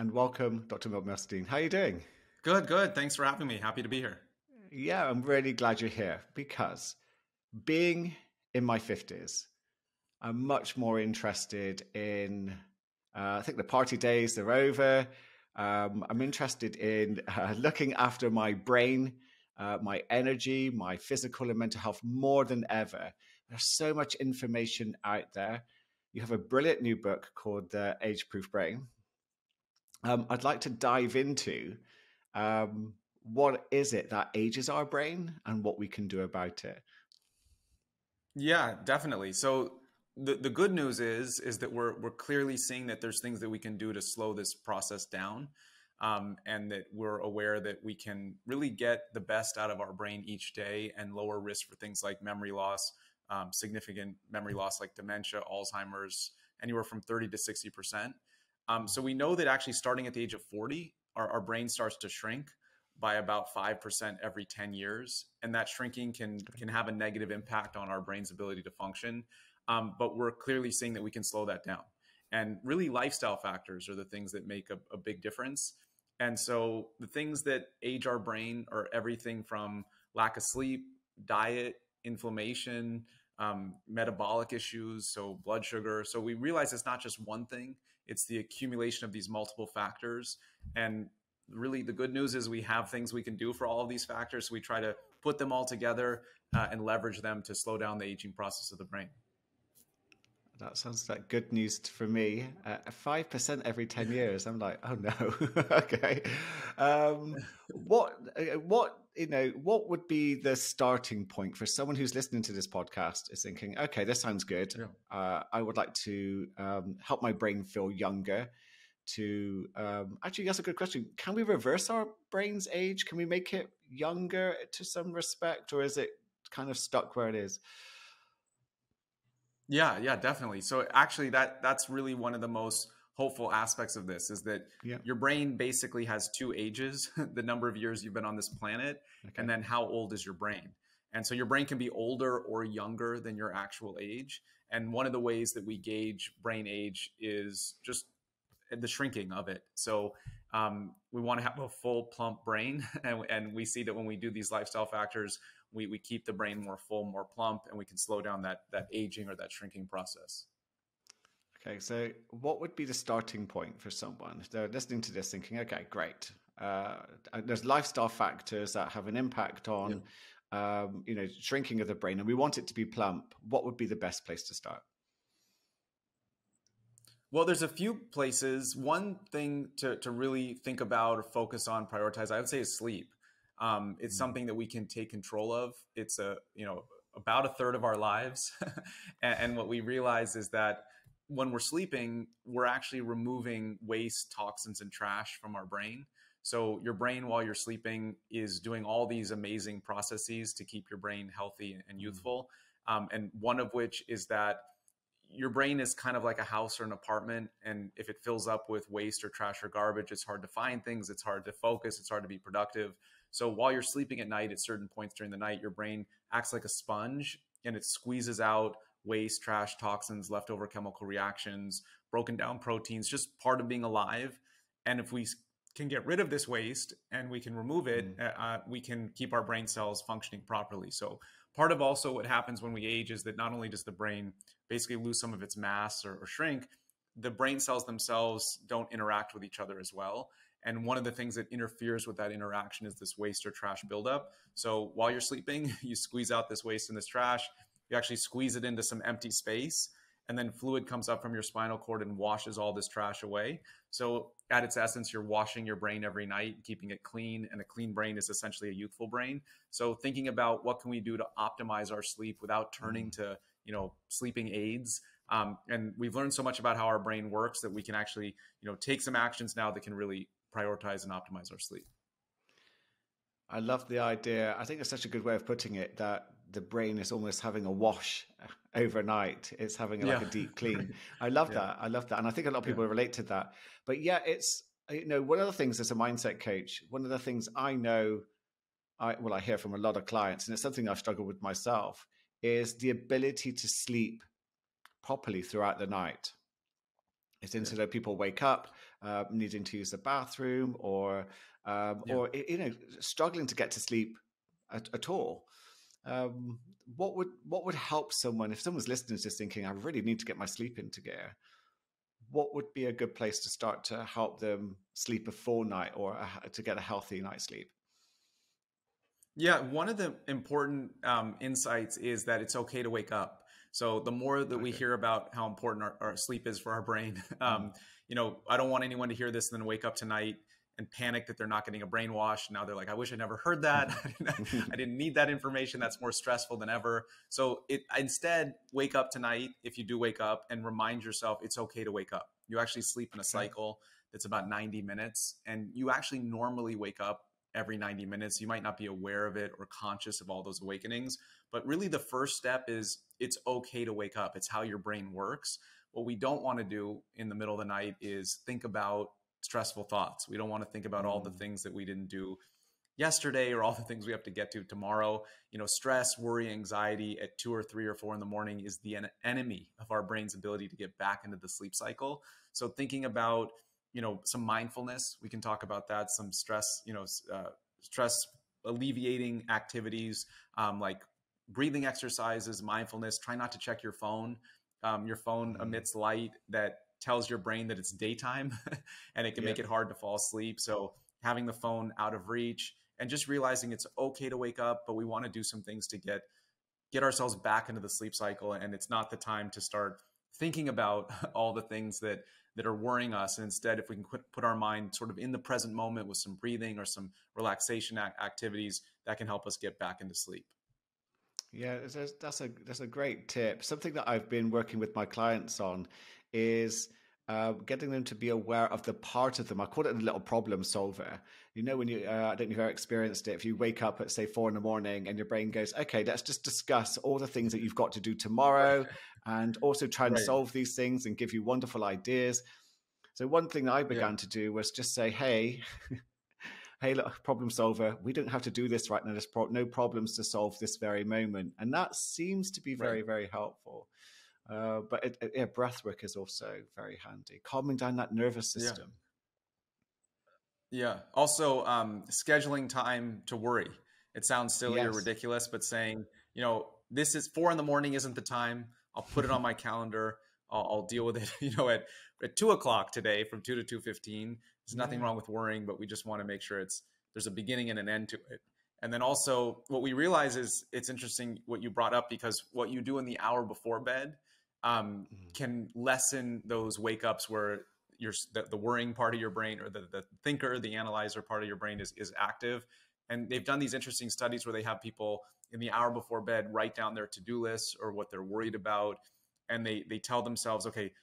and welcome, Dr. Milstein. How are you doing? Good, good. Thanks for having me. Happy to be here. Yeah, I'm really glad you're here because being in my 50s, I'm much more interested in, I think the party days, they're over. I'm interested in looking after my brain, my energy, my physical and mental health more than ever. There's so much information out there. You have a brilliant new book called The Age-Proof Brain. I'd like to dive into what is it that ages our brain and what we can do about it. Yeah, definitely. So the good news is that we're clearly seeing that there's things that we can do to slow this process down, and that we're aware that we can really get the best out of our brain each day and lower risk for things like memory loss, significant memory loss like dementia, Alzheimer's, anywhere from 30 to 60%. So we know that actually starting at the age of 40, our brain starts to shrink by about 5% every 10 years. And that shrinking can have a negative impact on our brain's ability to function. But we're clearly seeing that we can slow that down. And really, lifestyle factors are the things that make a big difference. And so the things that age our brain are everything from lack of sleep, diet, inflammation, metabolic issues, so blood sugar. So we realize it's not just one thing, it's the accumulation of these multiple factors. And really the good news is we have things we can do for all of these factors. So we try to put them all together and leverage them to slow down the aging process of the brain. That sounds like good news for me. 5% every 10 years. I'm like, oh no. Okay. What would be the starting point for someone who's listening to this podcast is thinking, okay, this sounds good. Yeah. I would like to help my brain feel younger. Actually, that's a good question. Can we reverse our brain's age? Can we make it younger to some respect, or is it kind of stuck where it is? Yeah, definitely. So actually that's really one of the most hopeful aspects of this is that your brain basically has two ages, the number of years you've been on this planet, and then how old is your brain. And so your brain can be older or younger than your actual age. And one of the ways that we gauge brain age is just the shrinking of it. So we want to have a full plump brain. And we see that when we do these lifestyle factors, we keep the brain more full, more plump, and we can slow down that aging or that shrinking process. Okay, so what would be the starting point for someone? They're listening to this thinking, okay, great. There's lifestyle factors that have an impact on, shrinking of the brain, and we want it to be plump. What would be the best place to start? Well, there's a few places. One thing to really think about or focus on, prioritize, I would say is sleep. It's something that we can take control of. It's about a third of our lives. And what we realize is that when we're sleeping, we're actually removing waste, toxins, and trash from our brain. So your brain, while you're sleeping, is doing all these amazing processes to keep your brain healthy and youthful. And one of which is that your brain is kind of like a house or an apartment. And if it fills up with waste or trash or garbage, it's hard to find things. It's hard to focus. It's hard to be productive. So while you're sleeping at night, at certain points during the night, your brain acts like a sponge and it squeezes out waste, trash, toxins, leftover chemical reactions, broken down proteins, just part of being alive. And if we can get rid of this waste and we can remove it, we can keep our brain cells functioning properly. So part of also what happens when we age is that not only does the brain basically lose some of its mass or shrink, the brain cells themselves don't interact with each other as well. And one of the things that interferes with that interaction is this waste or trash buildup. So while you're sleeping, you squeeze out this waste and this trash, you actually squeeze it into some empty space, and then fluid comes up from your spinal cord and washes all this trash away. So at its essence, you're washing your brain every night, keeping it clean, and a clean brain is essentially a youthful brain. So thinking about what can we do to optimize our sleep without turning to, sleeping aids. And we've learned so much about how our brain works that we can actually, take some actions now that can really prioritize and optimize our sleep. I love the idea. I think it's such a good way of putting it that the brain is almost having a wash overnight. It's having like a deep clean. I love that. I love that. And I think a lot of people relate to that. But it's, one of the things as a mindset coach, one of the things I know, I hear from a lot of clients, and it's something I've struggled with myself, is the ability to sleep properly throughout the night. It's instead of people wake up needing to use the bathroom or struggling to get to sleep at all. Um, what would help someone if someone's listening to this thinking, I really need to get my sleep into gear? What would be a good place to start to help them sleep a full night or to get a healthy night's sleep? Yeah, one of the important insights is that it's okay to wake up. So the more that we Okay. hear about how important our sleep is for our brain, Mm. I don't want anyone to hear this and then wake up tonight and panic that they're not getting a brainwash. Now they're like, I wish I never heard that. I didn't need that information. That's more stressful than ever. So instead, wake up tonight if you do wake up and remind yourself it's okay to wake up. You actually sleep in a Okay. cycle that's about 90 minutes, and you actually normally wake up every 90 minutes. You might not be aware of it or conscious of all those awakenings, but really the first step is it's okay to wake up. It's how your brain works. What we don't want to do in the middle of the night is think about stressful thoughts. We don't want to think about all the Mm. things that we didn't do yesterday or all the things we have to get to tomorrow. Stress, worry, anxiety at 2 or 3 or 4 in the morning is the enemy of our brain's ability to get back into the sleep cycle. So thinking about some mindfulness, we can talk about that, some stress, stress alleviating activities, like breathing exercises, mindfulness. Try not to check your phone. Your phone Mm. emits light that tells your brain that it's daytime and it can Yeah. make it hard to fall asleep. So having the phone out of reach and just realizing it's okay to wake up, but we want to do some things to get ourselves back into the sleep cycle. And it's not the time to start thinking about all the things that are worrying us. And instead, if we can put our mind sort of in the present moment with some breathing or some relaxation activities, that can help us get back into sleep. Yeah, that's a great tip. Something that I've been working with my clients on is getting them to be aware of the part of them. I call it a little problem solver. When I don't know if you've ever experienced it. If you wake up at say 4 in the morning and your brain goes, okay, let's just discuss all the things that you've got to do tomorrow, and also try and Right. solve these things and give you wonderful ideas. So one thing that I Yeah. began to do was just say, hey, hey, look, problem solver, we don't have to do this right now. There's no problems to solve this very moment. And that seems to be Right. very, very helpful. But breath work is also very handy, calming down that nervous Yeah. system. Yeah. Also, scheduling time to worry. It sounds silly or Yes. ridiculous, but saying, this is 4 in the morning isn't the time. I'll put it on my calendar. I'll deal with it, at 2 o'clock today from 2 to 2:15. There's nothing Yeah. wrong with worrying, but we just want to make sure there's a beginning and an end to it. And then also what we realize is it's interesting what you brought up, because what you do in the hour before bed Mm. can lessen those wake ups where the worrying part of your brain, or the thinker, the analyzer part of your brain is active. And they've done these interesting studies where they have people in the hour before bed write down their to-do lists or what they're worried about. And they tell themselves, okay,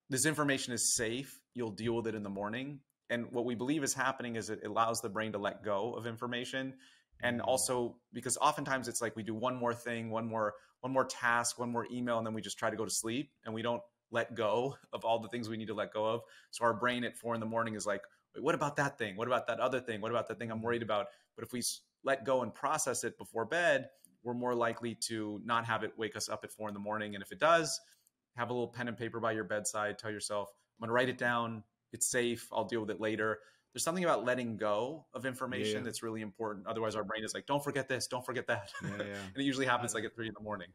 this information is safe. You'll deal with it in the morning. And what we believe is happening is it allows the brain to let go of information. And Mm. also because oftentimes it's like we do one more thing, one more task, one more email, and then we just try to go to sleep and we don't let go of all the things we need to let go of. So our brain at 4 in the morning is like, wait, what about that thing? What about that other thing? What about that thing I'm worried about? But if we let go and process it before bed, we're more likely to not have it wake us up at 4 in the morning. And if it does, have a little pen and paper by your bedside. Tell yourself, I'm going to write it down. It's safe. I'll deal with it later. There's something about letting go of information Yeah. that's really important. Otherwise, our brain is like, don't forget this, don't forget that. Yeah. And Yeah. it usually I, happens like at 3 in the morning.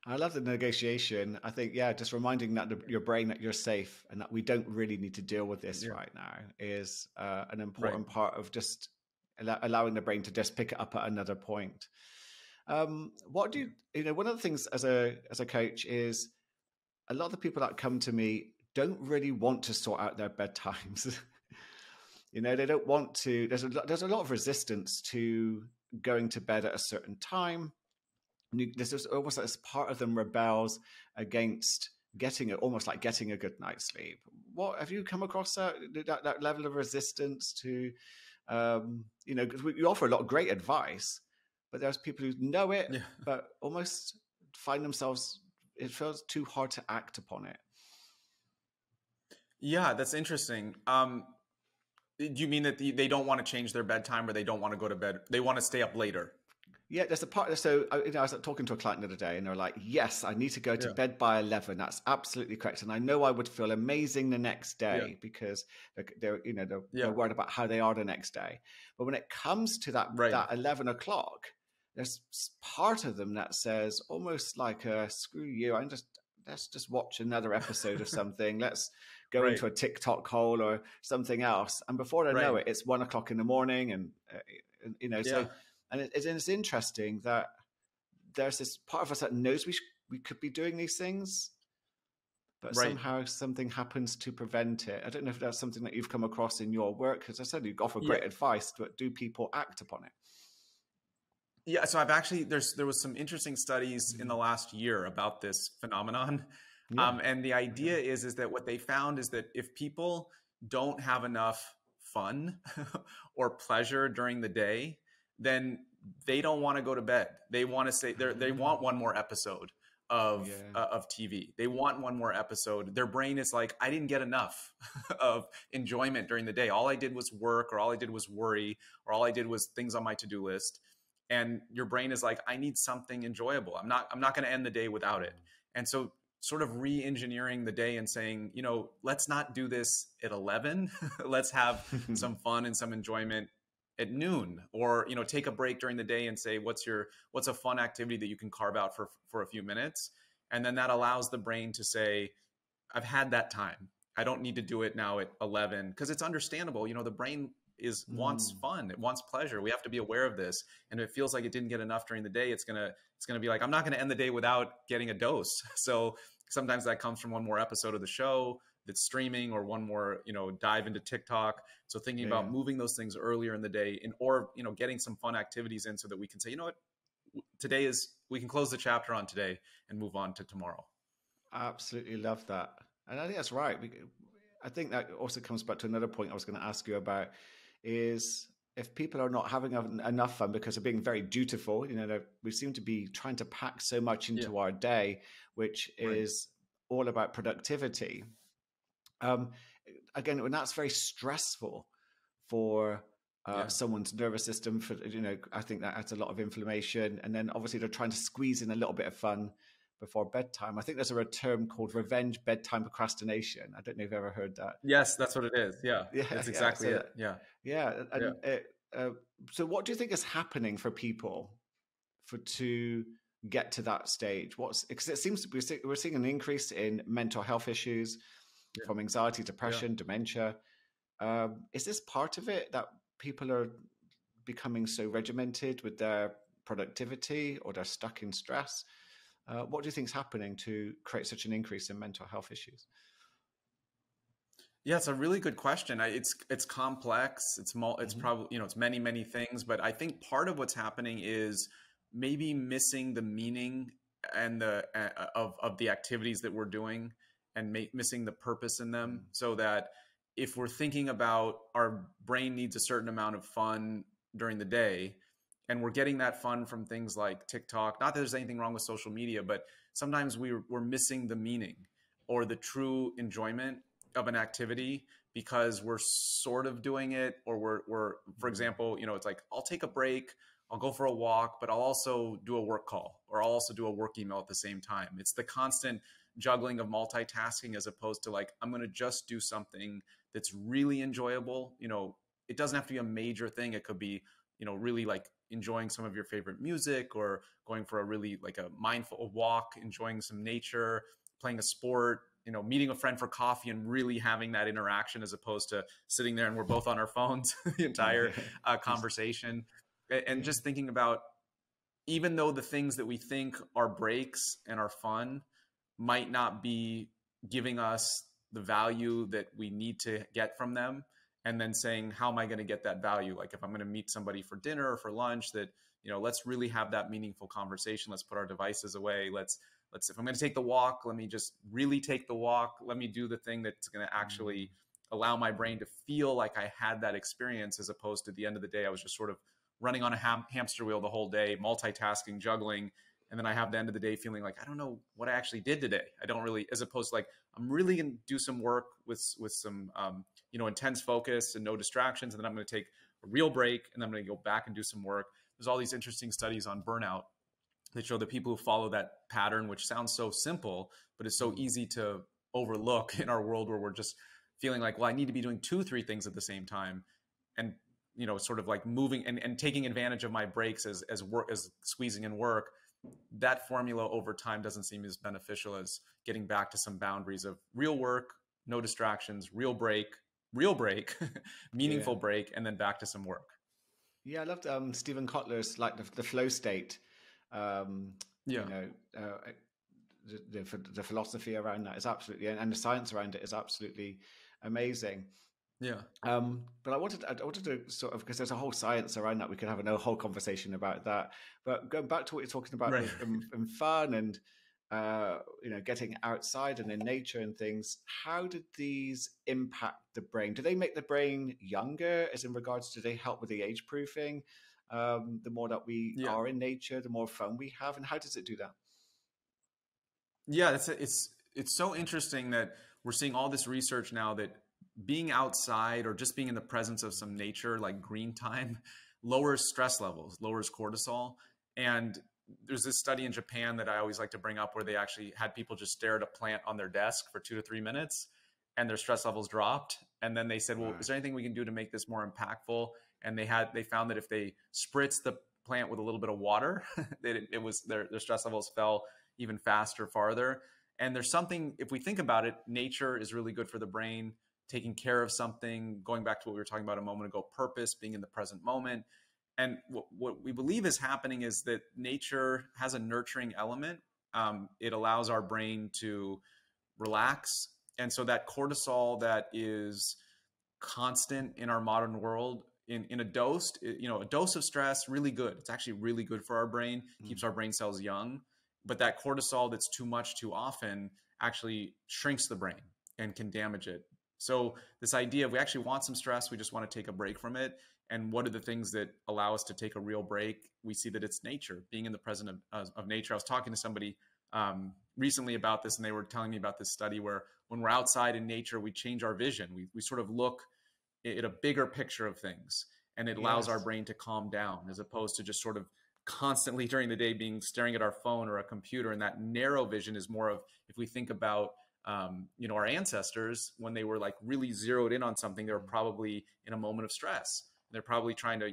I love the negotiation. I think, yeah, just reminding your brain that you're safe and that we don't really need to deal with this Yeah. right now is an Right. important part of just allowing the brain to just pick it up at another point. What do one of the things as a coach is a lot of the people that come to me don't really want to sort out their bedtimes. They don't want to. There's a lot of resistance to going to bed at a certain time. This is almost like this part of them rebels against almost like getting a good night's sleep. What have you come across that level of resistance to? Because we offer a lot of great advice, but there's people who know it, Yeah. but almost find themselves. It feels too hard to act upon it. Yeah, that's interesting. Do you mean that they don't want to change their bedtime, or they don't want to go to bed? They want to stay up later? Yeah, there's a part. So I was talking to a client the other day, and they're like, "Yes, I need to go to Yeah. bed by 11. That's absolutely correct." And I know I would feel amazing the next Yeah. day because they're Yeah. worried about how they are the next day. But when it comes to Right. that 11 o'clock, there's part of them that says almost like, "Screw you! Let's just watch another episode of something. Let's go Right. into a TikTok hole or something else." And before they know Right. it, it's 1 o'clock in the morning, and so. Yeah. And it's interesting that there's this part of us that knows we could be doing these things, but Right. somehow something happens to prevent it. I don't know if that's something that you've come across in your work. As I said, you offer Yeah. great advice, but do people act upon it? Yeah, so I've actually there was some interesting studies in the last year about this phenomenon, Yeah. and the idea is that what they found is that if people don't have enough fun or pleasure during the day, then they don't want to go to bed. They want to say they want one more episode of TV. They want one more episode. Their brain is like, I didn't get enough of enjoyment during the day. All I did was work, or all I did was worry, or all I did was things on my to-do list. And your brain is like, I need something enjoyable. I'm not going to end the day without it. And so sort of re-engineering the day and saying, let's not do this at 11. Let's have some fun and some enjoyment at noon, or, take a break during the day and say, what's a fun activity that you can carve out for a few minutes. And then that allows the brain to say, I've had that time. I don't need to do it now at 11, because it's understandable. The brain wants fun. It wants pleasure. We have to be aware of this. And if it feels like it didn't get enough during the day, it's gonna be like, I'm not gonna end the day without getting a dose. So sometimes that comes from one more episode of the show that's streaming, or one more, dive into TikTok. So thinking about moving those things earlier in the day, or getting some fun activities in, so that we can say, what, we can close the chapter on today and move on to tomorrow. Absolutely love that. And I think that's right. I think that also comes back to another point I was going to ask you about, is if people are not having enough fun because they're being very dutiful, we seem to be trying to pack so much into our day, which is all about productivity. Again, when that's very stressful for someone's nervous system, I think that adds a lot of inflammation. And then obviously they're trying to squeeze in a little bit of fun before bedtime. I think there's a term called revenge bedtime procrastination. I don't know if you've ever heard that. Yes, that's what it is. Yeah, that's exactly it. Yeah. Yeah. And so what do you think is happening for people to get to that stage? Because it seems to be, we're seeing an increase in mental health issues from anxiety, depression, dementia. Is this part of it, that people are becoming so regimented with their productivity, or they're stuck in stress? What do you think is happening to create such an increase in mental health issues? Yeah, it's a really good question. It's complex. It's probably, it's many things, but I think part of what's happening is maybe missing the meaning and of the activities that we're doing, and missing the purpose in them. So that if we're thinking about, our brain needs a certain amount of fun during the day, and we're getting that fun from things like TikTok. Not that there's anything wrong with social media, but sometimes we're missing the meaning or the true enjoyment of an activity, because we're sort of doing it, or we're for example, it's like, I'll take a break, I'll go for a walk, but I'll also do a work call, or I'll also do a work email at the same time. It's the constant juggling of multitasking, as opposed to like, I'm going to just do something that's really enjoyable. It doesn't have to be a major thing. It could be, really like enjoying some of your favorite music, or going for a really like a mindful walk, enjoying some nature, playing a sport, meeting a friend for coffee and really having that interaction, as opposed to sitting there and we're both on our phones the entire conversation. And just thinking about, even though the things that we think are breaks and are fun might not be giving us the value that we need to get from them, and then saying, how am I going to get that value? Like, if I'm going to meet somebody for dinner or for lunch, that, let's really have that meaningful conversation. Let's put our devices away. Let's, if I'm going to take the walk, let me just really take the walk. Let me do the thing that's going to actually allow my brain to feel like I had that experience, as opposed to the end of the day, I was just sort of running on a hamster wheel the whole day, multitasking, juggling. And then I have the end of the day feeling like, I don't know what I actually did today. I don't really, as opposed to like, I'm really going to do some work with some, intense focus and no distractions. And then I'm going to take a real break, and then I'm going to go back and do some work. there's all these interesting studies on burnout that show that people who follow that pattern, which sounds so simple, but it's so easy to overlook in our world where we're just feeling like, well, I need to be doing 2-3 things at the same time. And, sort of like moving and taking advantage of my breaks as work, as squeezing in work. That formula over time doesn't seem as beneficial as getting back to some boundaries of real work, no distractions, real break, meaningful break, and then back to some work. Yeah, I loved Stephen Kotler's like the flow state. You know, the philosophy around that is absolutely, and the science around it is absolutely amazing. Yeah. But I wanted to sort of, because there's a whole science around that. We could have a whole conversation about that. But going back to what you're talking about in fun and getting outside and in nature and things, how did these impact the brain? Do they make the brain younger? As in regards, do they help with the age proofing? The more that we are in nature, the more fun we have, and how does it do that? Yeah, it's so interesting that we're seeing all this research now that being outside or just being in the presence of some nature, like green time, lowers stress levels, lowers cortisol. And there's this study in Japan that I always like to bring up where they actually had people just stare at a plant on their desk for 2 to 3 minutes and their stress levels dropped. And then they said, well, is there anything we can do to make this more impactful? And they found that if they spritz the plant with a little bit of water, their stress levels fell even faster, farther. And there's something, if we think about it, nature is really good for the brain. Taking care of something, going back to what we were talking about a moment ago, purpose, being in the present moment. And what we believe is happening is that nature has a nurturing element. It allows our brain to relax. And so that cortisol that is constant in our modern world, in a dose, a dose of stress, really good. It's actually really good for our brain, keeps our brain cells young. But that cortisol that's too much too often actually shrinks the brain and can damage it. So this idea of we actually want some stress, we just want to take a break from it. And what are the things that allow us to take a real break? We see that it's nature, being in the presence of nature. I was talking to somebody recently about this, and they were telling me about this study where when we're outside in nature, we change our vision. We sort of look at a bigger picture of things, and it allows our brain to calm down as opposed to just sort of constantly during the day staring at our phone or a computer. And that narrow vision is more of, if we think about our ancestors, when they were like really zeroed in on something, they were probably in a moment of stress. They're probably trying to,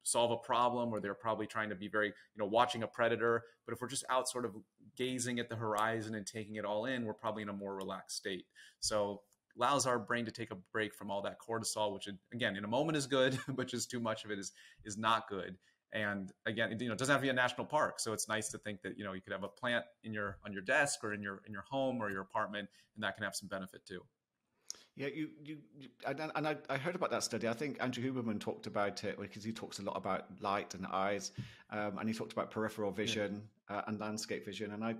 solve a problem, or they're probably trying to be very, watching a predator. But if we're just out sort of gazing at the horizon and taking it all in, we're probably in a more relaxed state. So allows our brain to take a break from all that cortisol, which again, in a moment is good, but just too much of it is not good. And again, it doesn't have to be a national park. So it's nice to think that, you could have a plant on your desk or in your home or your apartment, and that can have some benefit too. Yeah, I heard about that study. I think Andrew Huberman talked about it because he talks a lot about light and eyes, and he talked about peripheral vision and landscape vision. And I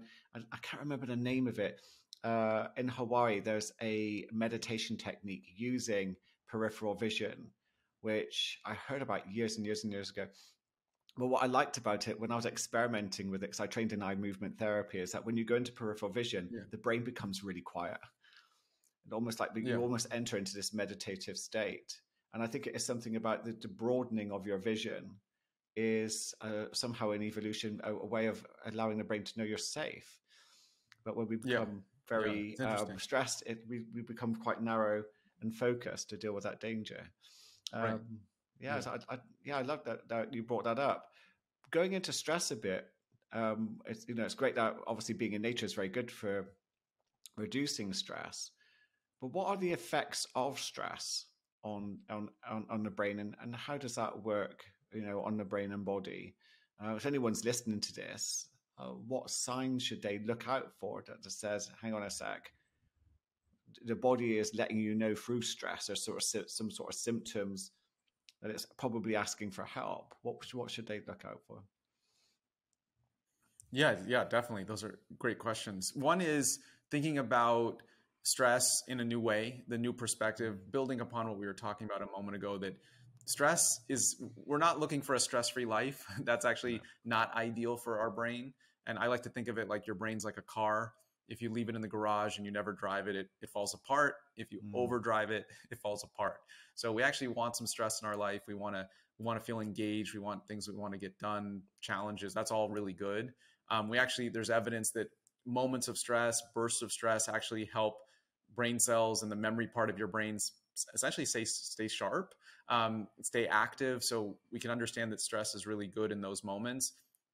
can't remember the name of it. In Hawaii, there's a meditation technique using peripheral vision, which I heard about years and years and years ago. But what I liked about it when I was experimenting with it, because I trained in eye movement therapy, is that when you go into peripheral vision, the brain becomes really quiet. And almost like you almost enter into this meditative state. And I think it is something about the broadening of your vision is somehow an evolution, a way of allowing the brain to know you're safe. But when we become very stressed, we become quite narrow and focused to deal with that danger. Right. I love that you brought that up. Going into stress a bit, it's great that obviously being in nature is very good for reducing stress. But what are the effects of stress on the brain, and how does that work, on the brain and body? If anyone's listening to this, what signs should they look out for that says, hang on a sec, the body is letting you know through stress or some sort of symptoms that it's probably asking for help? What should they look out for? Yeah, definitely. Those are great questions. One is thinking about stress in a new way, the new perspective, building upon what we were talking about a moment ago, that we're not looking for a stress-free life. That's actually not ideal for our brain. And I like to think of it like your brain's like a car. If you leave it in the garage and you never drive it, it falls apart. If you overdrive it, it falls apart. So we actually want some stress in our life. We want to feel engaged. We want things we want to get done, challenges. That's all really good. There's evidence that moments of stress, bursts of stress actually help brain cells and the memory part of your brains essentially stay sharp, stay active. So we can understand that stress is really good in those moments.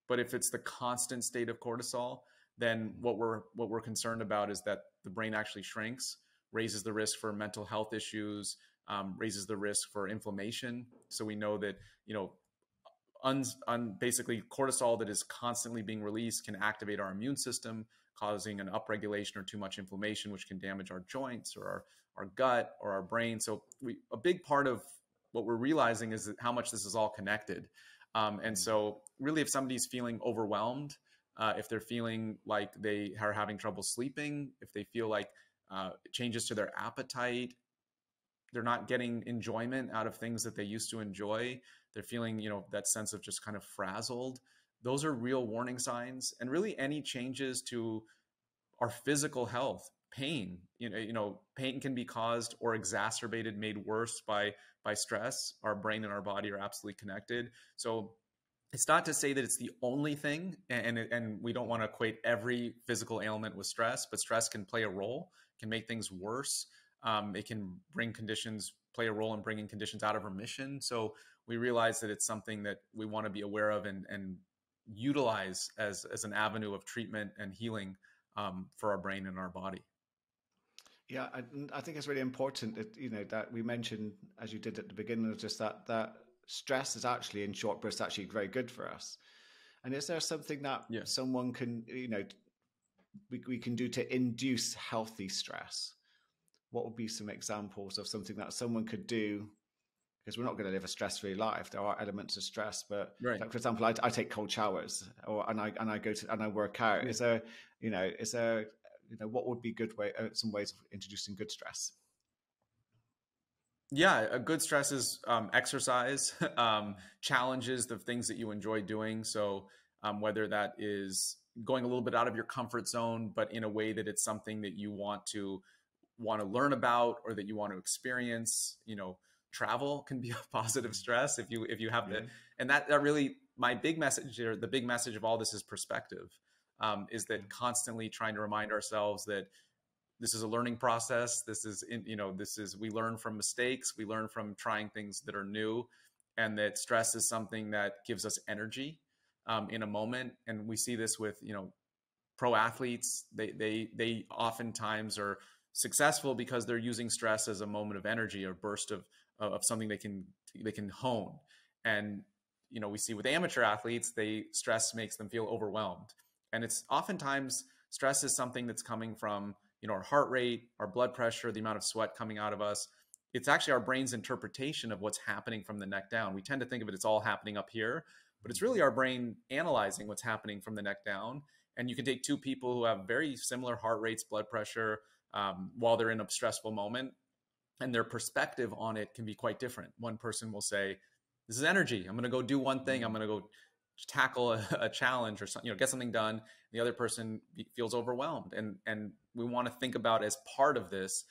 But if it's the constant state of cortisol, then what we're concerned about is that the brain actually shrinks, raises the risk for mental health issues, raises the risk for inflammation. So we know that, basically cortisol that is constantly being released can activate our immune system, causing an upregulation or too much inflammation, which can damage our joints or our gut or our brain. So a big part of what we're realizing is that how much this is all connected. And so really, if somebody's feeling overwhelmed, if they're feeling like they are having trouble sleeping, if they feel like changes to their appetite, they're not getting enjoyment out of things that they used to enjoy, they're feeling, that sense of just kind of frazzled. Those are real warning signs. And really any changes to our physical health, pain, pain can be caused or exacerbated, made worse by stress. Our brain and our body are absolutely connected. So it's not to say that it's the only thing, and we don't want to equate every physical ailment with stress, but stress can play a role, can make things worse. It can play a role in bringing conditions out of remission. So we realize that it's something that we want to be aware of and utilize as an avenue of treatment and healing for our brain and our body. Yeah, I think it's really important that, that we mentioned, as you did at the beginning, just that stress is actually in short bursts actually very good for us. And is there something that someone can, we can do to induce healthy stress? What would be some examples of something that someone could do? Because we're not going to live a stress-free life. There are elements of stress, but like, for example, I take cold showers, and I go to and I work out. Is there what would be some ways of introducing good stress? Yeah, a good stress is exercise, challenges, the things that you enjoy doing. So whether that is going a little bit out of your comfort zone, but in a way that it's something that you want to learn about or that you want to experience. Travel can be a positive stress if you have the, and that really, my big message here, the big message of all this is perspective, is that constantly trying to remind ourselves that this is a learning process. We learn from mistakes. We learn from trying things that are new, and that stress is something that gives us energy in a moment. And we see this with, pro athletes. They oftentimes are successful because they're using stress as a moment of energy or burst of something they can hone. And, we see with amateur athletes, stress makes them feel overwhelmed. And it's oftentimes stress is something that's coming from, our heart rate, our blood pressure, the amount of sweat coming out of us. It's actually our brain's interpretation of what's happening from the neck down. We tend to think of it's all happening up here, but it's really our brain analyzing what's happening from the neck down. And you can take two people who have very similar heart rates, blood pressure, while they're in a stressful moment, and their perspective on it can be quite different. One person will say, this is energy. I'm going to go do one thing. I'm going to go tackle a challenge or something, get something done. The other person feels overwhelmed. And we want to think about as part of this,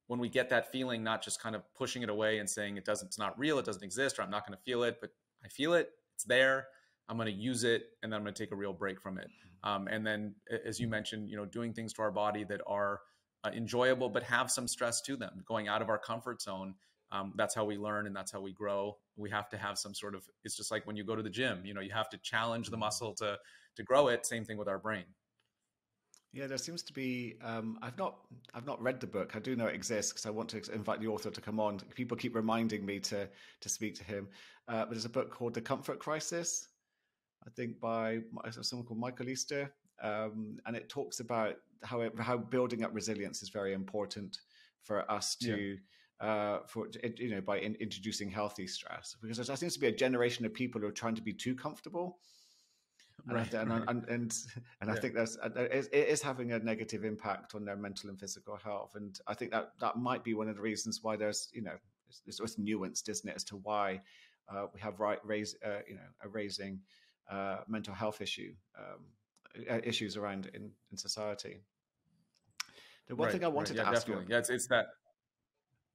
when we get that feeling, not just kind of pushing it away and saying it's not real, it doesn't exist, or I'm not going to feel it, but I feel it, it's there. I'm going to use it, and then I'm going to take a real break from it. And then, as you mentioned, doing things to our body that are enjoyable, but have some stress to them, going out of our comfort zone. That's how we learn, and that's how we grow. We have to have some sort of, it's just like when you go to the gym, you have to challenge the muscle to grow it. Same thing with our brain. Yeah, there seems to be. I've not read the book. I do know it exists because I want to invite the author to come on. People keep reminding me to speak to him. But there's a book called The Comfort Crisis, I think by someone called Michael Easter, and it talks about how building up resilience is very important for us to. By introducing healthy stress, because there seems to be a generation of people who are trying to be too comfortable. And I think it is having a negative impact on their mental and physical health. And I think that might be one of the reasons why there's, it's nuanced, isn't it, as to why we have raising mental health issues around in society. The one Right, thing I right. wanted Yeah, to ask you, definitely. Yeah, it's that.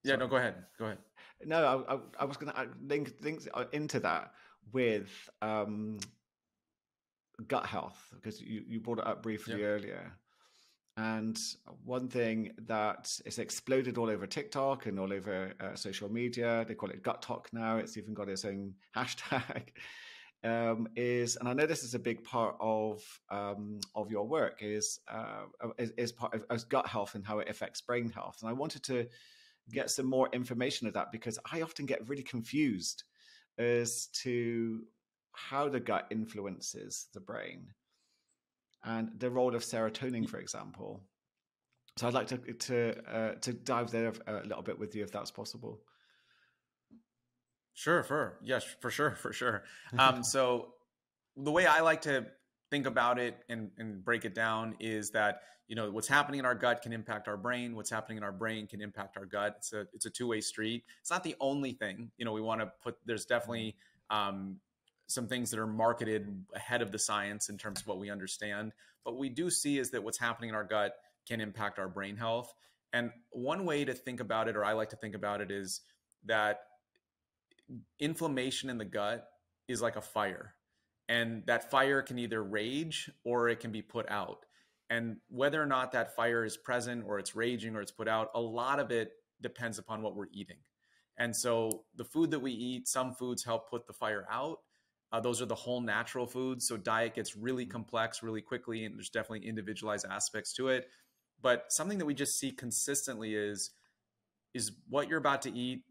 Yeah, no, sorry, go ahead. Go ahead. no, I was going to link things into that with gut health because you brought it up Yeah. briefly earlier. And one thing that is exploded all over TikTok and all over social media, they call it gut talk now. It's even got its own hashtag. And I know this is a big part of your work is part of gut health and how it affects brain health. And I wanted to get some more information of that because I often get really confused as to how the gut influences the brain and the role of serotonin, for example. So I'd like to dive there a little bit with you if that's possible. Sure, sure. Yes, for sure, for sure. So the way I like to think about it and break it down is that, you know, what's happening in our gut can impact our brain. What's happening in our brain can impact our gut. It's a two-way street. It's not the only thing. You know, we want to put, there's definitely some things that are marketed ahead of the science in terms of what we understand. But what we do see is that what's happening in our gut can impact our brain health. And one way to think about it, or I like to think about it, is that inflammation in the gut is like a fire, and that fire can either rage or it can be put out. And whether or not that fire is present or it's raging or it's put out, a lot of it depends upon what we're eating. And so the food that we eat, some foods help put the fire out. Those are the whole natural foods. So diet gets really complex really quickly, and there's definitely individualized aspects to it. But something that we just see consistently is what you're about to eat,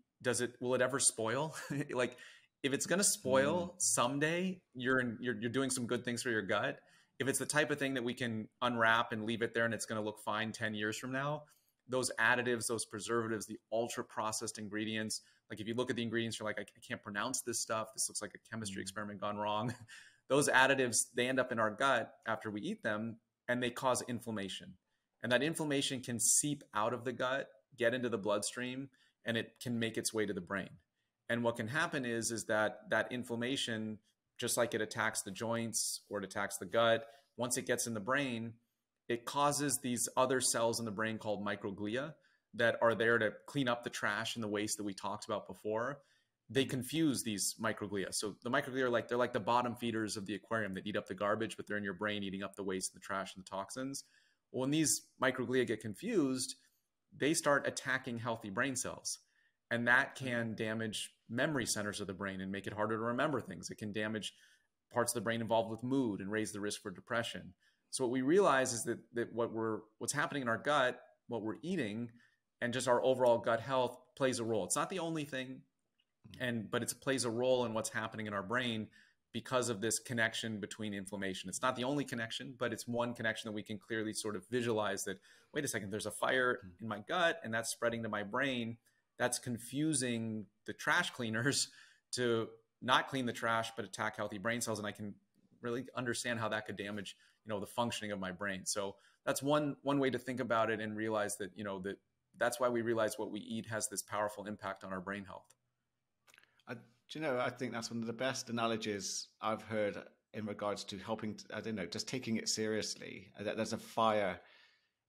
will it ever spoil? Like, if it's going to spoil someday, you're doing some good things for your gut. If it's the type of thing that we can unwrap and leave it there and it's going to look fine 10 years from now, those additives, those preservatives, the ultra processed ingredients, like if you look at the ingredients, you're like, I can't pronounce this stuff. This looks like a chemistry experiment gone wrong. Those additives, they end up in our gut after we eat them, and they cause inflammation. And that inflammation can seep out of the gut, get into the bloodstream, and it can make its way to the brain. And what can happen is that inflammation, just like it attacks the joints or it attacks the gut, once it gets in the brain, it causes these other cells in the brain called microglia that are there to clean up the trash and the waste that we talked about before. They confuse these microglia. So the microglia are they're like the bottom feeders of the aquarium that eat up the garbage, but they're in your brain eating up the waste and the trash and the toxins. Well, when these microglia get confused, they start attacking healthy brain cells. And that can damage memory centers of the brain and make it harder to remember things. It can damage parts of the brain involved with mood and raise the risk for depression. So what we realize is that what's happening in our gut, what we're eating, and just our overall gut health plays a role. It's not the only thing, but it plays a role in what's happening in our brain because of this connection between inflammation. It's not the only connection, but it's one connection that we can clearly sort of visualize that, wait a second, there's a fire in my gut and that's spreading to my brain. That's confusing the trash cleaners to not clean the trash, but attack healthy brain cells. And I can really understand how that could damage, the functioning of my brain. So that's one way to think about it and realize that, that's why we realize what we eat has this powerful impact on our brain health. I think that's one of the best analogies I've heard in regards to helping, just taking it seriously. That there's a fire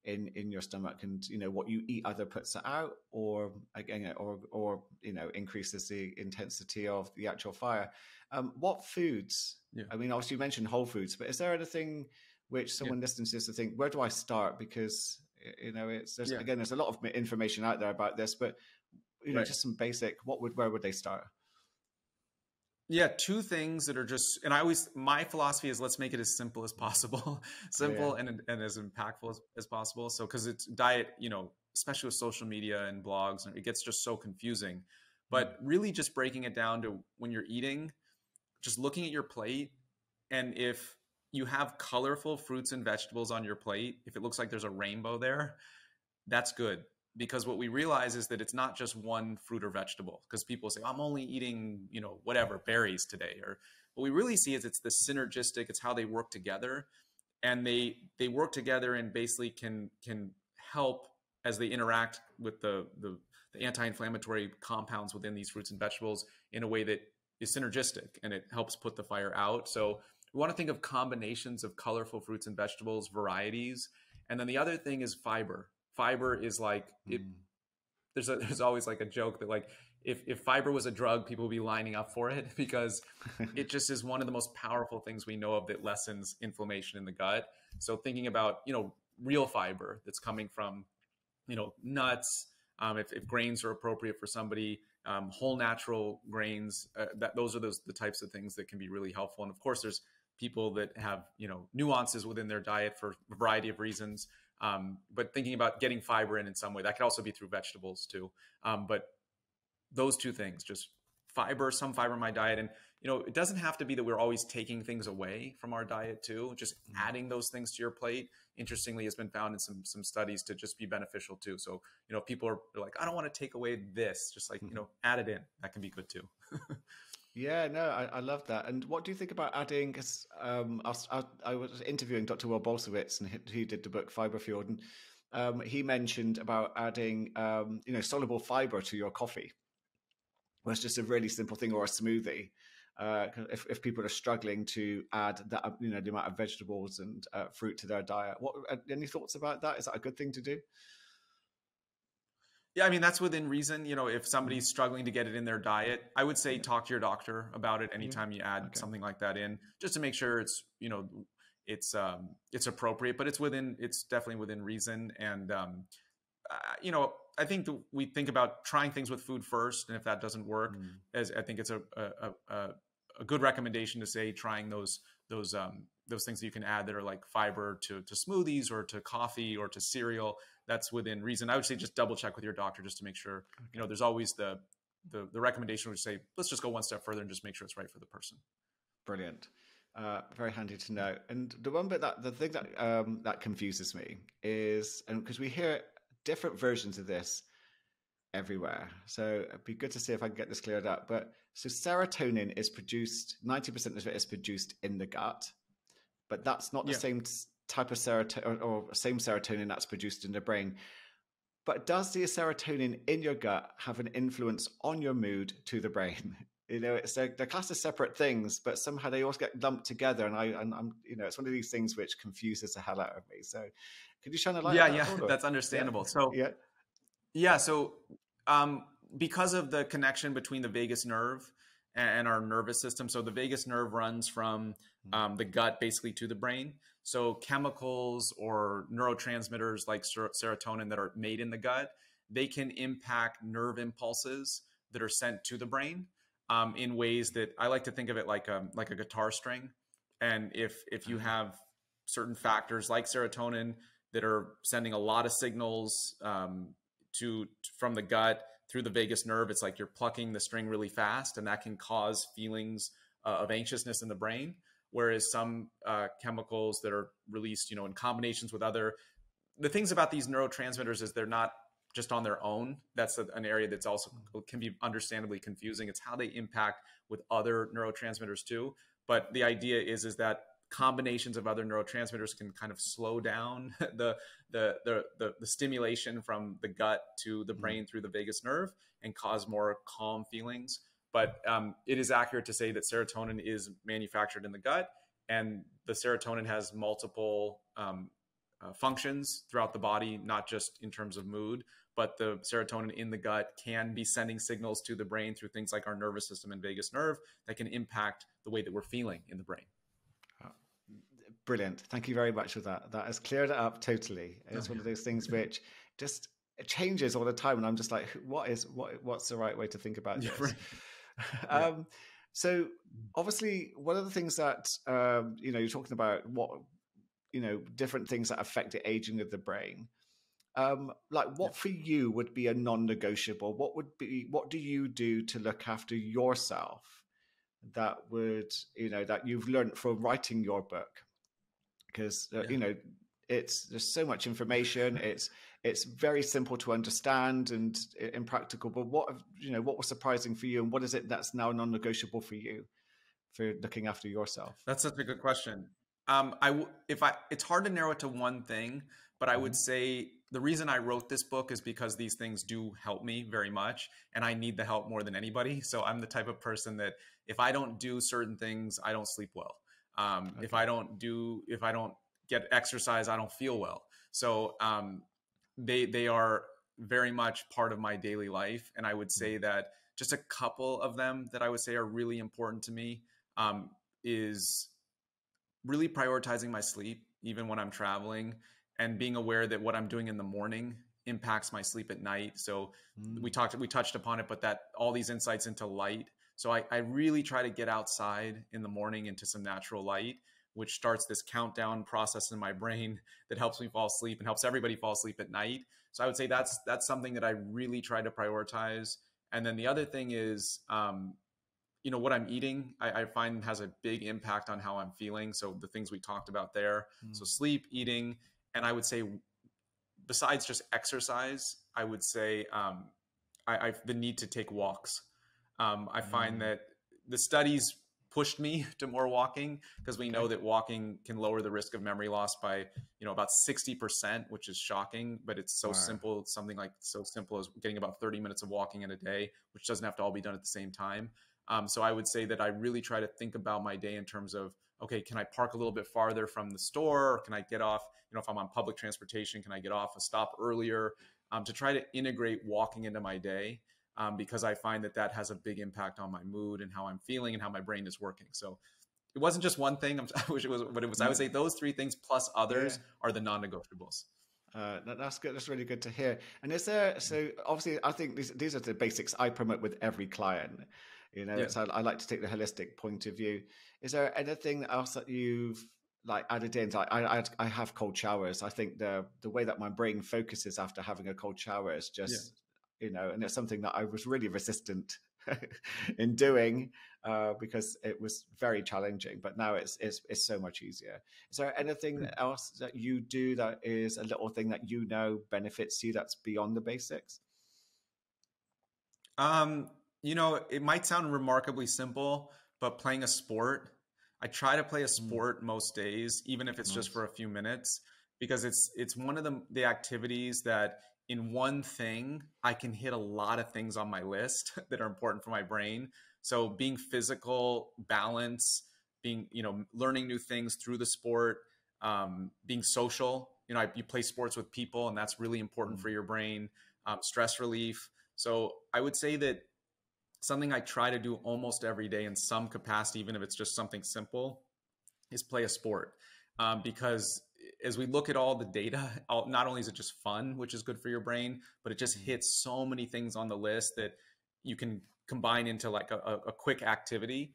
in your stomach, and what you eat either puts it out or increases the intensity of the actual fire. What foods? Yeah. I mean, obviously you mentioned whole foods, but is there anything which someone listening to this to think, where do I start? Because again, there's a lot of information out there about this, but just some basic. Where would they start? Yeah, two things that are just, and my philosophy is let's make it as simple as possible, and as impactful as possible. So, because it's diet, especially with social media and blogs, and it gets just so confusing. But really, just breaking it down to when you're eating, just looking at your plate, and if you have colorful fruits and vegetables on your plate, if it looks like there's a rainbow there, that's good. Because what we realize is that it's not just one fruit or vegetable, because people say, I'm only eating, whatever, berries today. Or what we really see is it's the synergistic, it's how they work together. And they work together and basically can help as they interact with the anti-inflammatory compounds within these fruits and vegetables in a way that is synergistic, and it helps put the fire out. So we want to think of combinations of colorful fruits and vegetables, varieties. And then the other thing is fiber. fiber is like it. There's always like a joke that like if fiber was a drug, people would be lining up for it because it just is one of the most powerful things we know of that lessens inflammation in the gut. So thinking about, real fiber that's coming from, nuts, if grains are appropriate for somebody, whole natural grains, those are the types of things that can be really helpful. And of course, there's people that have, nuances within their diet for a variety of reasons. But thinking about getting fiber in some way, that could also be through vegetables too. But those two things, just some fiber in my diet. And, it doesn't have to be that we're always taking things away from our diet too. Just adding those things to your plate, interestingly, has been found in some studies to just be beneficial too. So, people are like, I don't want to take away this, just like, add it in. That can be good too. Yeah, no, I love that. And what do you think about adding? Because I was interviewing Dr. Will Bolsowitz, and he did the book Fiber Fueled, and he mentioned about adding, soluble fiber to your coffee. Well, it's just a really simple thing, or a smoothie. If people are struggling to add that, the amount of vegetables and fruit to their diet, any thoughts about that? Is that a good thing to do? Yeah, I mean, that's within reason. If somebody's struggling to get it in their diet, I would say talk to your doctor about it anytime you add something like that in, just to make sure it's appropriate, but it's definitely within reason. And I think that we think about trying things with food first, and if that doesn't work, as I think it's a good recommendation to say trying those things that you can add that are like fiber to smoothies or to coffee or to cereal. That's within reason. I would say just double check with your doctor just to make sure. There's always the recommendation would say, let's just go one step further and just make sure it's right for the person. Brilliant. Very handy to know. And the thing that confuses me is, and because we hear different versions of this everywhere, so it'd be good to see if I can get this cleared up. But so serotonin is produced, 90% of it is produced in the gut, but that's not the same type of serotonin or same serotonin that's produced in the brain. But does the serotonin in your gut have an influence on your mood to the brain? They're classed as separate things, but somehow they always get lumped together. And I'm it's one of these things which confuses the hell out of me. So could you shine a light on that? Yeah, that's understandable. Yeah. So because of the connection between the vagus nerve and our nervous system, so the vagus nerve runs from the gut basically to the brain. So chemicals or neurotransmitters like serotonin that are made in the gut, they can impact nerve impulses that are sent to the brain in ways that I like to think of it like a guitar string. And if you have certain factors like serotonin that are sending a lot of signals from the gut through the vagus nerve, it's like you're plucking the string really fast, and that can cause feelings of anxiousness in the brain. Whereas some chemicals that are released, in combinations with the things about these neurotransmitters is they're not just on their own. That's an area that's also can be understandably confusing. It's how they impact with other neurotransmitters too. But the idea is that combinations of other neurotransmitters can kind of slow down the stimulation from the gut to the brain through the vagus nerve and cause more calm feelings. But it is accurate to say that serotonin is manufactured in the gut, and the serotonin has multiple functions throughout the body, not just in terms of mood, but the serotonin in the gut can be sending signals to the brain through things like our nervous system and vagus nerve that can impact the way that we're feeling in the brain. Brilliant. Thank you very much for that. That has cleared it up totally. It's one of those things which just it changes all the time. And I'm just like, what's the right way to think about this? So obviously one of the things that, you're talking about different things that affect the aging of the brain. What for you would be a non-negotiable? What do you do to look after yourself that would, that you've learned from writing your book? Because, there's so much information. It's very simple to understand and impractical. But what was surprising for you, and what is it that's now non-negotiable for you for looking after yourself? That's such a good question. It's hard to narrow it to one thing, but I would say the reason I wrote this book is because these things do help me very much, and I need the help more than anybody. So I'm the type of person that if I don't do certain things, I don't sleep well. If I don't get exercise, I don't feel well. So they are very much part of my daily life. And I would say that just a couple of them that I would say are really important to me is really prioritizing my sleep, even when I'm traveling, and being aware that what I'm doing in the morning impacts my sleep at night. So we touched upon it, but that all these insights into light. So I really try to get outside in the morning into some natural light, which starts this countdown process in my brain that helps me fall asleep and helps everybody fall asleep at night. So I would say that's something that I really try to prioritize. And then the other thing is, what I'm eating, I find has a big impact on how I'm feeling. So the things we talked about there. So sleep, eating, and I would say besides just exercise, I would say the need to take walks. I find that the studies pushed me to more walking because we know that walking can lower the risk of memory loss by, about 60%, which is shocking, but it's so simple. It's something like so simple as getting about 30 minutes of walking in a day, which doesn't have to all be done at the same time. So I would say that I really try to think about my day in terms of, okay, can I park a little bit farther from the store? Or can I get off, if I'm on public transportation, can I get off a stop earlier? To try to integrate walking into my day. Because I find that has a big impact on my mood and how I'm feeling and how my brain is working. So it wasn't just one thing. I wish it was, but it was. I would say those three things plus others are the non-negotiables. That's good. That's really good to hear. And is there? So obviously, I think these are the basics I promote with every client. So I like to take the holistic point of view. Is there anything else that you've added in? I have cold showers. I think the way that my brain focuses after having a cold shower is just. And it's something that I was really resistant in doing because it was very challenging. But now it's so much easier. Is there anything else that you do that is a little thing that benefits you that's beyond the basics? It might sound remarkably simple, but playing a sport. I try to play a sport most days, even if it's just for a few minutes, because it's one of the activities that in one thing, I can hit a lot of things on my list that are important for my brain. So being physical, balance, being, learning new things through the sport, being social, you play sports with people and that's really important for your brain, stress relief. So I would say that something I try to do almost every day in some capacity, even if it's just something simple, is play a sport. Because as we look at all the data, not only is it just fun, which is good for your brain, but it just hits so many things on the list that you can combine into like a quick activity.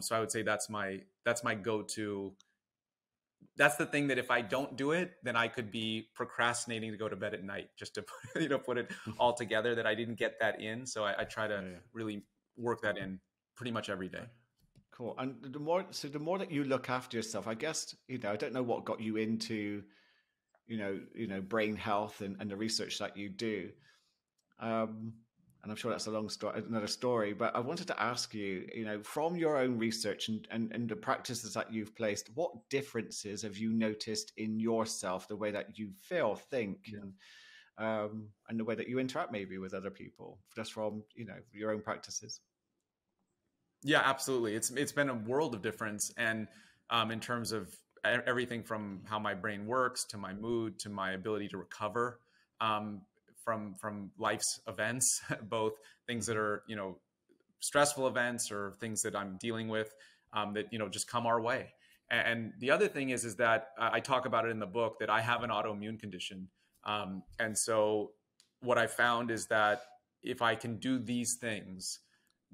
So I would say that's my go-to. That's the thing that if I don't do it, then I could be procrastinating to go to bed at night just to put it all together, that I didn't get that in. So I try to really work that in pretty much every day. Cool. And the more that you look after yourself, I guess, I don't know what got you into, brain health and the research that you do. And I'm sure that's a long story, another story, but I wanted to ask you, from your own research and the practices that you've placed, what differences have you noticed in yourself, the way that you feel, think, and the way that you interact maybe with other people, just from, your own practices? Yeah, absolutely. It's been a world of difference. And in terms of everything from how my brain works to my mood, to my ability to recover from life's events, both things that are, stressful events or things that I'm dealing with that, just come our way. And the other thing is that I talk about it in the book that I have an autoimmune condition. And so what I found is that if I can do these things,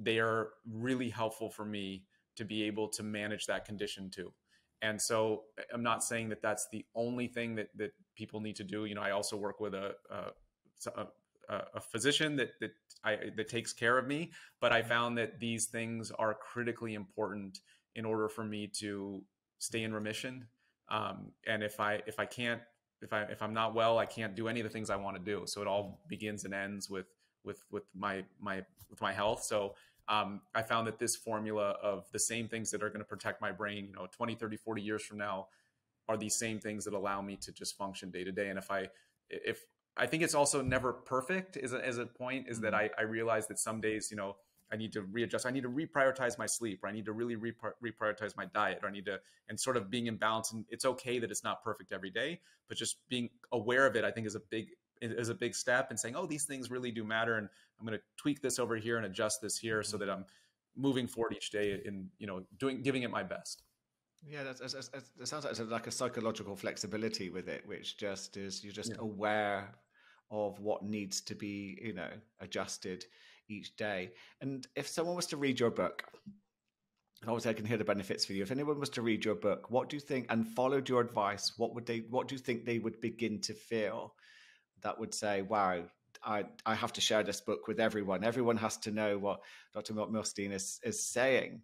they are really helpful for me to be able to manage that condition too. And so I'm not saying that that's the only thing that people need to do. I also work with a physician that takes care of me, but I found that these things are critically important in order for me to stay in remission. And if I'm not well, I can't do any of the things I want to do. So it all begins and ends with my health. So I found that this formula of the same things that are going to protect my brain, 20, 30, 40 years from now, are these same things that allow me to just function day to day. And if I think it's also never perfect as a point, is that I realize that some days, I need to readjust. I need to reprioritize my sleep, or I need to really reprioritize my diet, or I need to, and sort of being in balance. And it's okay that it's not perfect every day, but just being aware of it, I think, is a big is a big step, and saying, oh, these things really do matter, and I'm going to tweak this over here and adjust this here so that I'm moving forward each day in, giving it my best. Yeah, it sounds like a psychological flexibility with it, which just is you're just Yeah. aware of what needs to be, adjusted each day. And if someone was to read your book, obviously I can hear the benefits for you. If anyone was to read your book, what do you think, and followed your advice, what do you think they would begin to feel that would say, wow, I have to share this book with everyone. Everyone has to know what Dr. Milstein is saying.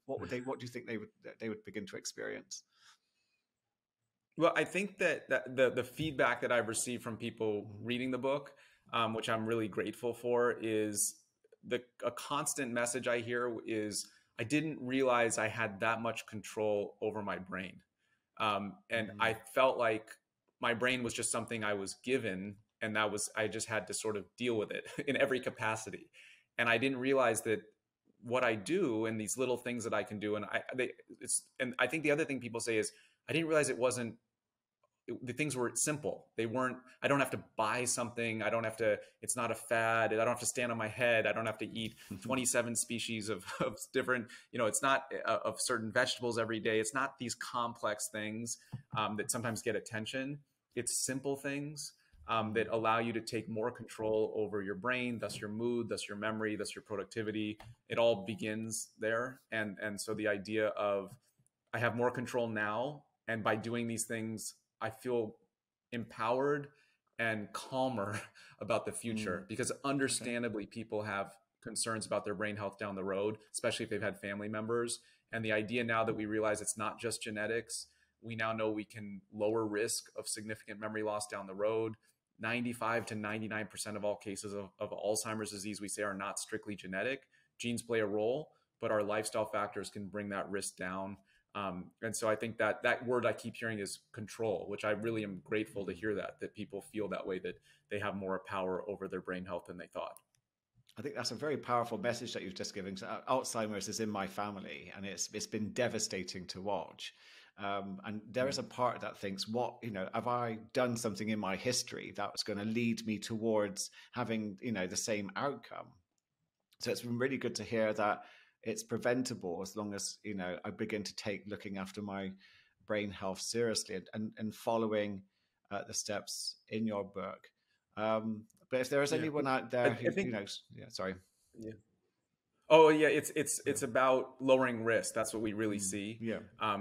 What do you think they would begin to experience? Well, I think that the feedback that I've received from people reading the book, which I'm really grateful for, is a constant message I hear is, I didn't realize I had that much control over my brain. And I felt like my brain was just something I was given, and I just had to sort of deal with it in every capacity. And I didn't realize that what I do and these little things that I can do. And I think the other thing people say is, I didn't realize the things were simple. They weren't, I don't have to buy something. It's not a fad. I don't have to stand on my head. I don't have to eat 27 species of different, it's not of certain vegetables every day. It's not these complex things that sometimes get attention. It's simple things that allow you to take more control over your brain, thus your mood, thus your memory, thus your productivity. It all begins there. And so the idea of, I have more control now, and by doing these things, I feel empowered and calmer about the future, because understandably people have concerns about their brain health down the road, especially if they've had family members. And the idea now that we realize it's not just genetics, we now know we can lower risk of significant memory loss down the road. 95 to 99% of all cases of Alzheimer's disease, we say, are not strictly genetic. Genes play a role, but our lifestyle factors can bring that risk down. And so I think that word I keep hearing is control, which I really am grateful to hear that people feel that way, that they have more power over their brain health than they thought. I think that's a very powerful message that you've just given. So Alzheimer's is in my family, and it's been devastating to watch. And there is a part that thinks, have I done something in my history that's going to lead me towards having, the same outcome? So it's been really good to hear that it's preventable as long as, I begin to take looking after my brain health seriously and following the steps in your book. But if there is anyone out there who, sorry. Yeah. Oh yeah. It's about lowering risk. That's what we really see.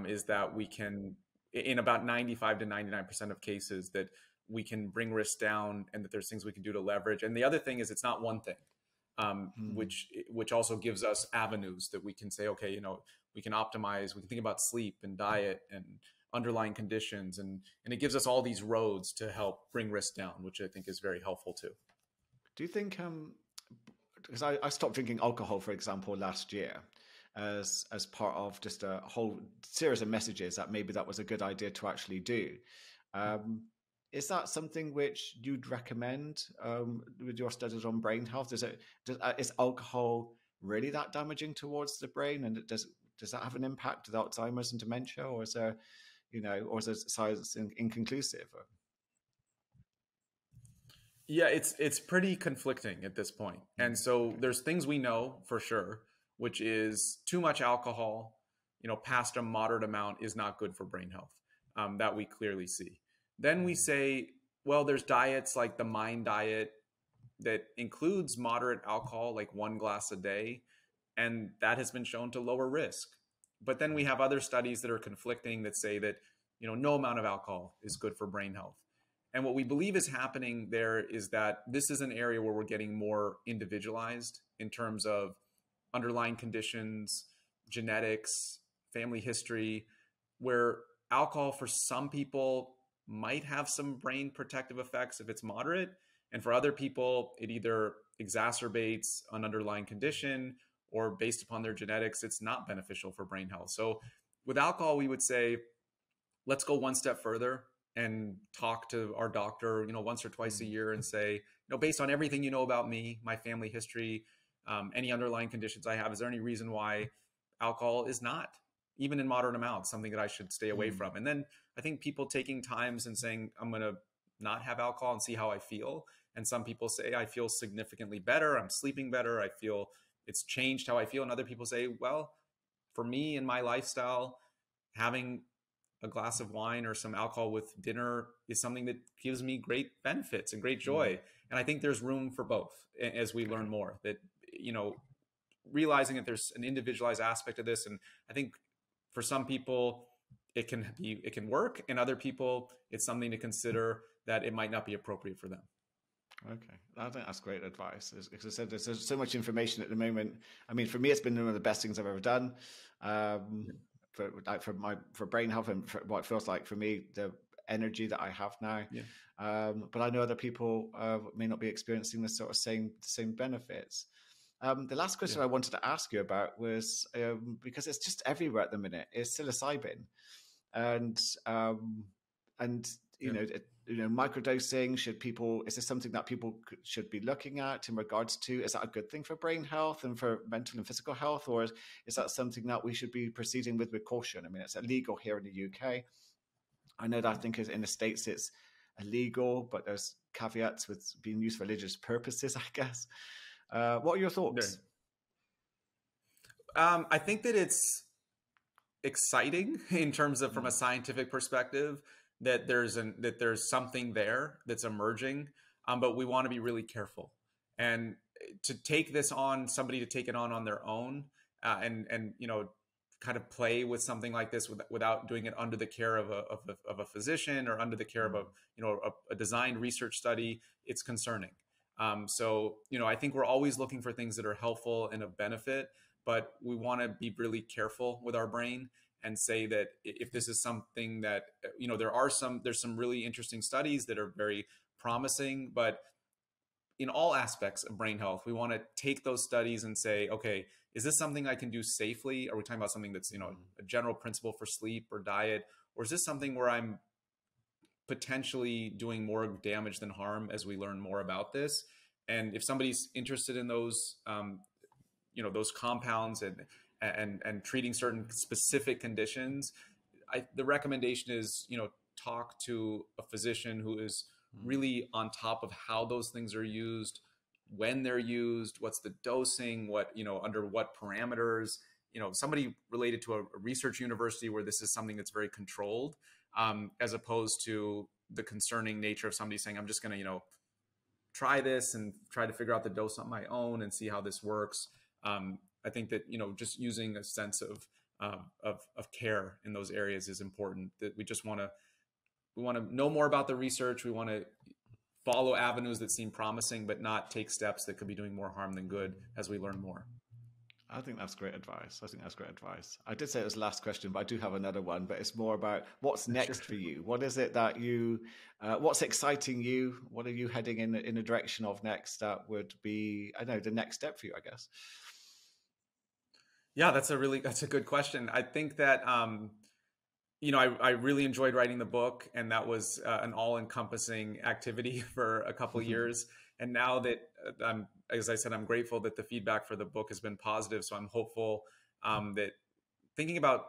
Is that we can, in about 95 to 99% of cases, that we can bring risk down, and that there's things we can do to leverage. And the other thing is, it's not one thing. Which also gives us avenues that we can say, okay, we can optimize, we can think about sleep and diet and underlying conditions. And it gives us all these roads to help bring risk down, which I think is very helpful too. Do you think, because I stopped drinking alcohol, for example, last year as part of just a whole series of messages that maybe that was a good idea to actually do. Is that something which you'd recommend with your studies on brain health? Is alcohol really that damaging towards the brain, and does that have an impact with Alzheimer's and dementia, or is there, or is the science inconclusive? Yeah, it's pretty conflicting at this point. And so there's things we know for sure, which is too much alcohol, past a moderate amount, is not good for brain health. That we clearly see. Then we say, well, there's diets like the Mind diet that includes moderate alcohol, like 1 glass a day, and that has been shown to lower risk. But then we have other studies that are conflicting that say that, no amount of alcohol is good for brain health. And what we believe is happening there is that this is an area where we're getting more individualized in terms of underlying conditions, genetics, family history, where alcohol for some people might have some brain protective effects if it's moderate. And for other people, it either exacerbates an underlying condition, or based upon their genetics, it's not beneficial for brain health. So with alcohol, we would say, let's go one step further and talk to our doctor, once or twice a year, and say, based on everything you know about me, my family history, any underlying conditions I have, is there any reason why alcohol is not, even in moderate amounts, something that I should stay away from? And then I think people taking times and saying, I'm going to not have alcohol and see how I feel. And some people say, I feel significantly better. I'm sleeping better. I feel it's changed how I feel. And other people say, well, for me in my lifestyle, having a glass of wine or some alcohol with dinner is something that gives me great benefits and great joy. And I think there's room for both as we learn more, that, realizing that there's an individualized aspect of this. And I think for some people it can work, and other people it's something to consider that it might not be appropriate for them. Okay, I think that's great advice. As I said, there's so much information at the moment. I mean, for me, it's been one of the best things I've ever done. For brain health and for what it feels like for me, the energy that I have now. Yeah. But I know other people may not be experiencing the sort of same benefits. The last question I wanted to ask you about was because it's just everywhere at the minute, is psilocybin, and microdosing. Is this something that people should be looking at in regards to? Is that a good thing for brain health and for mental and physical health, or is that something that we should be proceeding with caution? I mean, it's illegal here in the UK. I know that I think in the States it's illegal, but there's caveats with being used for religious purposes, I guess. What are your thoughts? I think that it's exciting in terms of from a scientific perspective that there's something there that's emerging, but we want to be really careful. And to take this on, somebody to take it on their own, and kind of play with something like this without doing it under the care of a physician or under the care of a designed research study, it's concerning. So I think we're always looking for things that are helpful and of benefit, but we want to be really careful with our brain and say that if this is something that, there's some really interesting studies that are very promising, but in all aspects of brain health, we want to take those studies and say, okay, is this something I can do safely? Are we talking about something that's, a general principle for sleep or diet? Or is this something where I'm potentially doing more damage than harm as we learn more about this? And if somebody's interested in those, those compounds and treating certain specific conditions, the recommendation is, talk to a physician who is really on top of how those things are used, when they're used, what's the dosing, under what parameters, somebody related to a research university where this is something that's very controlled, as opposed to the concerning nature of somebody saying, I'm just going to, try this and try to figure out the dose on my own and see how this works. I think that, just using a sense of care in those areas is important. That we want to know more about the research. We want to follow avenues that seem promising, but not take steps that could be doing more harm than good as we learn more. I think that's great advice. I did say it was the last question, but I do have another one, but it's more about what's next for you. What is it that what's exciting you? What are you heading in the direction of next that would be, the next step for you, I guess? Yeah, that's a good question. I think that, I really enjoyed writing the book, and that was an all-encompassing activity for a couple of years. And now that as I said, I'm grateful that the feedback for the book has been positive. So I'm hopeful that thinking about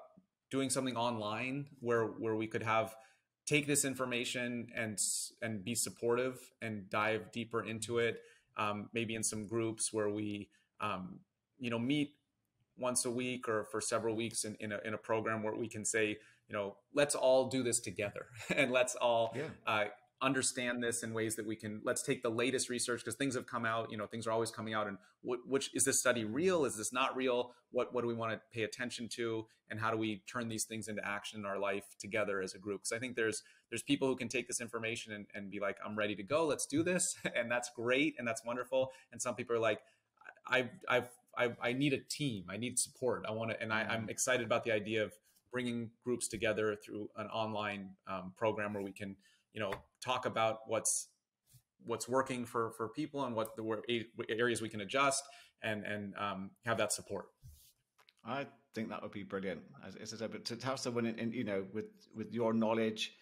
doing something online where we could take this information and be supportive and dive deeper into it, maybe in some groups where we, meet once a week or for several weeks in a program where we can say, let's all do this together and let's all understand this in ways that let's take the latest research, because things have come out, things are always coming out. And which is this study real? Is this not real? What do we want to pay attention to? And how do we turn these things into action in our life together as a group? Because I think there's people who can take this information and be like, I'm ready to go. Let's do this. And that's great. And that's wonderful. And some people are like, I need a team. I need support. I'm excited about the idea of bringing groups together through an online program where we can, talk about what's working for people and what areas we can adjust and have that support. I think that would be brilliant. As I said, but to have someone in with your knowledge,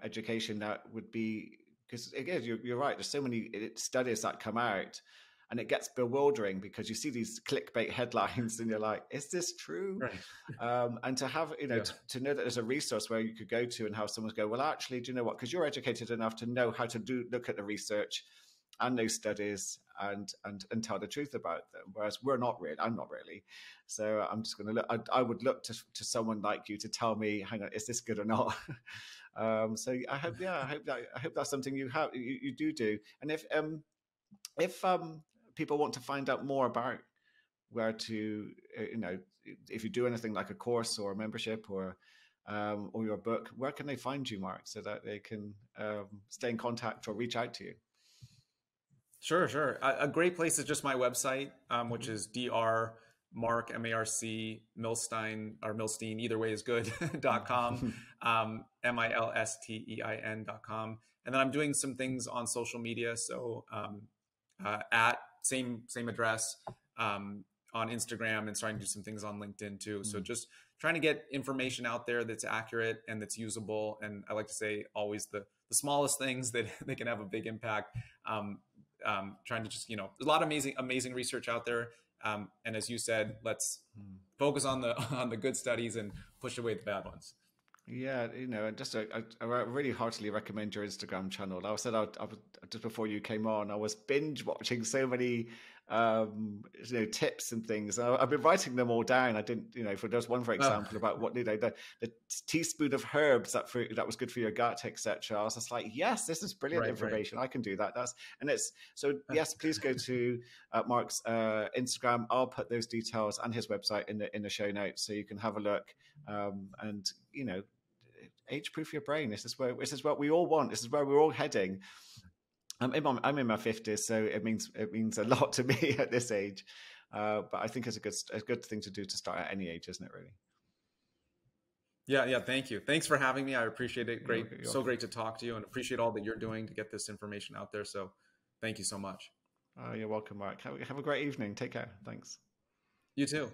education, that would be, because again, you're right. There's so many studies that come out, and it gets bewildering because you see these clickbait headlines and you're like, is this true? Right. And to have, Yeah. to know that there's a resource where you could go to and have someone go, well, actually, do you know what? Because you're educated enough to know how to look at the research and those studies and tell the truth about them. Whereas I'm not really. So I'm just going to look, I would look to someone like you to tell me, hang on, is this good or not? So I hope that's something you do. And if people want to find out more about where to, if you do anything like a course or a membership or your book, where can they find you, Marc, so that they can stay in contact or reach out to you? Sure. A great place is just my website, which is Marc, M-A-R-C, Milstein, or Milstein, either way is good, .com, MILSTEIN.com. And then I'm doing some things on social media. So at same address on Instagram, and starting to do some things on LinkedIn too. So just trying to get information out there that's accurate and that's usable. And I like to say always the smallest things that they can have a big impact. Trying to just, there's a lot of amazing research out there. And as you said, let's focus on the good studies and push away the bad ones. Yeah, I really heartily recommend your Instagram channel. I said I was just before you came on, I was binge watching so many tips and things. I've been writing them all down. I didn't, there's one, for example, about what the teaspoon of herbs that was good for your gut, etc. I was just like, yes, this is brilliant information. Right. I can do that. Yes, please go to Marc's Instagram. I'll put those details and his website in the show notes so you can have a look and age-proof your brain. This is what we all want. This is where we're all heading. I'm in my 50s, so it means a lot to me at this age. But I think it's a good thing to do to start at any age, isn't it? Really. Yeah. Thank you. Thanks for having me. I appreciate it. Great, so great to talk to you, and appreciate all that you're doing to get this information out there. So, thank you so much. You're welcome, Marc. Have a great evening. Take care. Thanks. You too.